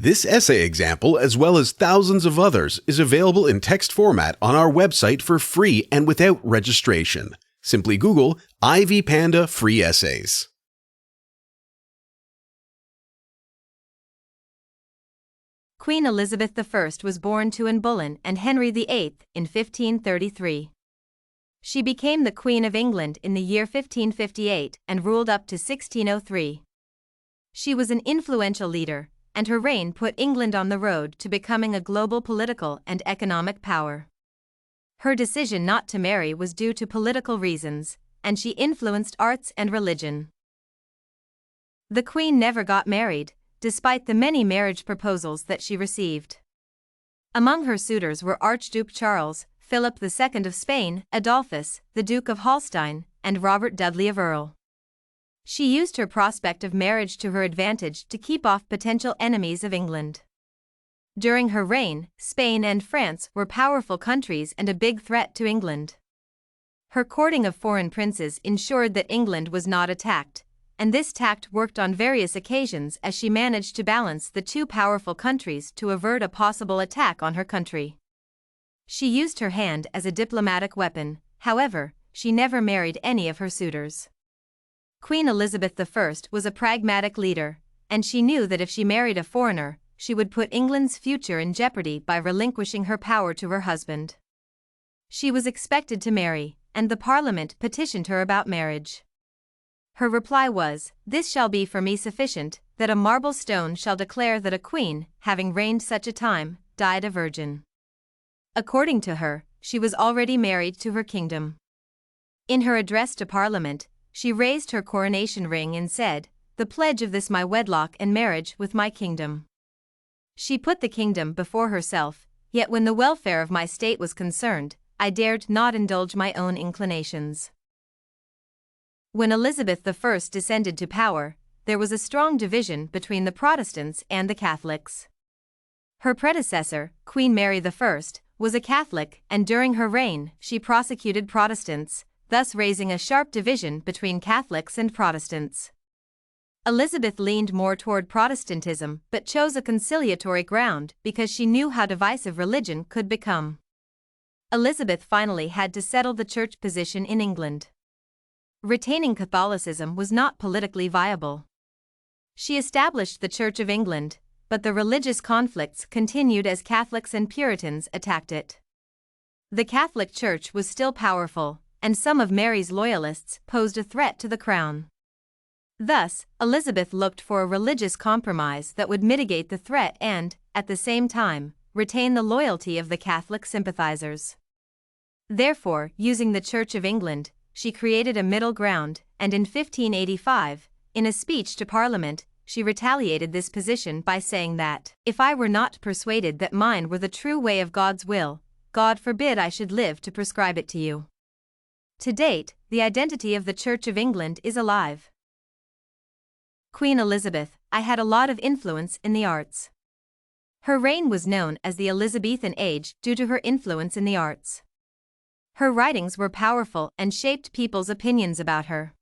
This essay example, as well as thousands of others, is available in text format on our website for free and without registration. Simply Google Ivy Panda Free Essays. Queen Elizabeth I was born to Anne Boleyn and Henry VIII in 1533. She became the Queen of England in the year 1558 and ruled up to 1603. She was an influential leader, and her reign put England on the road to becoming a global political and economic power. Her decision not to marry was due to political reasons, and she influenced arts and religion. The Queen never got married, despite the many marriage proposals that she received. Among her suitors were Archduke Charles, Philip II of Spain, Adolphus, the Duke of Holstein, and Robert Dudley of Earl. She used her prospect of marriage to her advantage to keep off potential enemies of England. During her reign, Spain and France were powerful countries and a big threat to England. Her courting of foreign princes ensured that England was not attacked, and this tact worked on various occasions as she managed to balance the two powerful countries to avert a possible attack on her country. She used her hand as a diplomatic weapon, however, she never married any of her suitors. Queen Elizabeth I was a pragmatic leader, and she knew that if she married a foreigner, she would put England's future in jeopardy by relinquishing her power to her husband. She was expected to marry, and the Parliament petitioned her about marriage. Her reply was, "This shall be for me sufficient, that a marble stone shall declare that a queen, having reigned such a time, died a virgin." According to her, she was already married to her kingdom. In her address to Parliament, she raised her coronation ring and said, "The pledge of this my wedlock and marriage with my kingdom." She put the kingdom before herself, yet when the welfare of my state was concerned, I dared not indulge my own inclinations. When Elizabeth I descended to power, there was a strong division between the Protestants and the Catholics. Her predecessor, Queen Mary I, was a Catholic, and during her reign, she prosecuted Protestants, thus raising a sharp division between Catholics and Protestants. Elizabeth leaned more toward Protestantism but chose a conciliatory ground because she knew how divisive religion could become. Elizabeth finally had to settle the church position in England. Retaining Catholicism was not politically viable. She established the Church of England, but the religious conflicts continued as Catholics and Puritans attacked it. The Catholic Church was still powerful, and some of Mary's loyalists posed a threat to the crown. Thus, Elizabeth looked for a religious compromise that would mitigate the threat and, at the same time, retain the loyalty of the Catholic sympathizers. Therefore, using the Church of England, she created a middle ground, and in 1585, in a speech to Parliament, she retaliated this position by saying that, "If I were not persuaded that mine were the true way of God's will, God forbid I should live to prescribe it to you." To date, the identity of the Church of England is alive. Queen Elizabeth I had a lot of influence in the arts. Her reign was known as the Elizabethan Age due to her influence in the arts. Her writings were powerful and shaped people's opinions about her.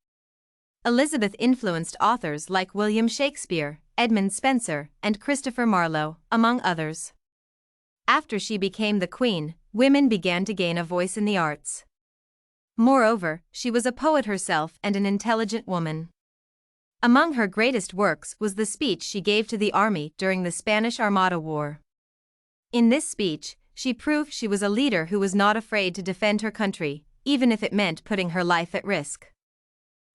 Elizabeth influenced authors like William Shakespeare, Edmund Spenser, and Christopher Marlowe, among others. After she became the queen, women began to gain a voice in the arts. Moreover, she was a poet herself and an intelligent woman. Among her greatest works was the speech she gave to the army during the Spanish Armada War. In this speech, she proved she was a leader who was not afraid to defend her country, even if it meant putting her life at risk.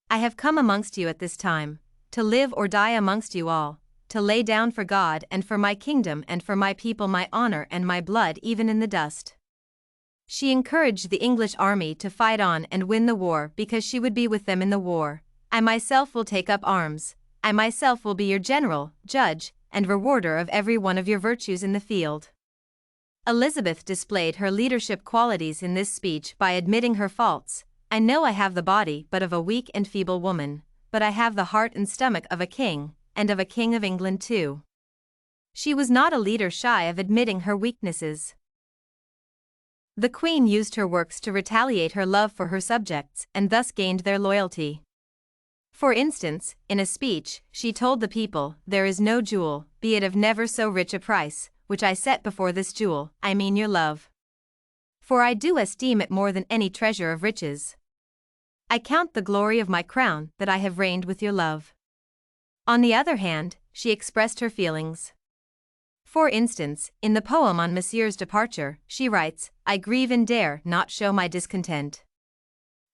"I have come amongst you at this time, to live or die amongst you all, to lay down for God and for my kingdom and for my people my honor and my blood even in the dust." She encouraged the English army to fight on and win the war because she would be with them in the war. "I myself will take up arms, I myself will be your general, judge, and rewarder of every one of your virtues in the field." Elizabeth displayed her leadership qualities in this speech by admitting her faults. "I know I have the body but of a weak and feeble woman, but I have the heart and stomach of a king, and of a king of England too." She was not a leader shy of admitting her weaknesses. The Queen used her works to retaliate her love for her subjects and thus gained their loyalty. For instance, in a speech, she told the people, "There is no jewel, be it of never so rich a price, which I set before this jewel, I mean your love. For I do esteem it more than any treasure of riches. I count the glory of my crown that I have reigned with your love." On the other hand, she expressed her feelings. For instance, in the poem on Monsieur's departure, she writes, "I grieve and dare not show my discontent.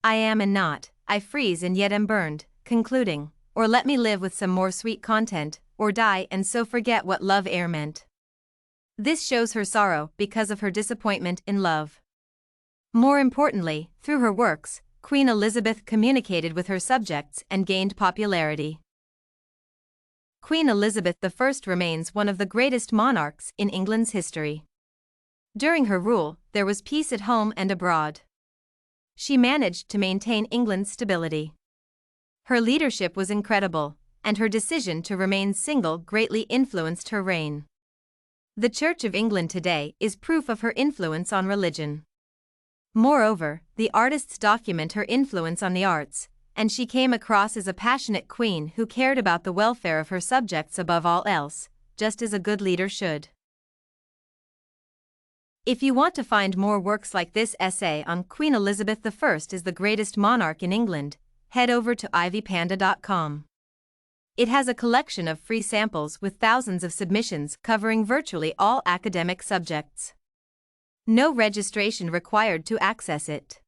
I am and not, I freeze and yet am burned, concluding, or let me live with some more sweet content, or die and so forget what love e'er meant." This shows her sorrow because of her disappointment in love. More importantly, through her works, Queen Elizabeth communicated with her subjects and gained popularity. Queen Elizabeth I remains one of the greatest monarchs in England's history. During her rule, there was peace at home and abroad. She managed to maintain England's stability. Her leadership was incredible, and her decision to remain single greatly influenced her reign. The Church of England today is proof of her influence on religion. Moreover, the artists document her influence on the arts, and she came across as a passionate queen who cared about the welfare of her subjects above all else, just as a good leader should. If you want to find more works like this essay on Queen Elizabeth I is the greatest monarch in England, head over to ivypanda.com. It has a collection of free samples with thousands of submissions covering virtually all academic subjects. No registration required to access it.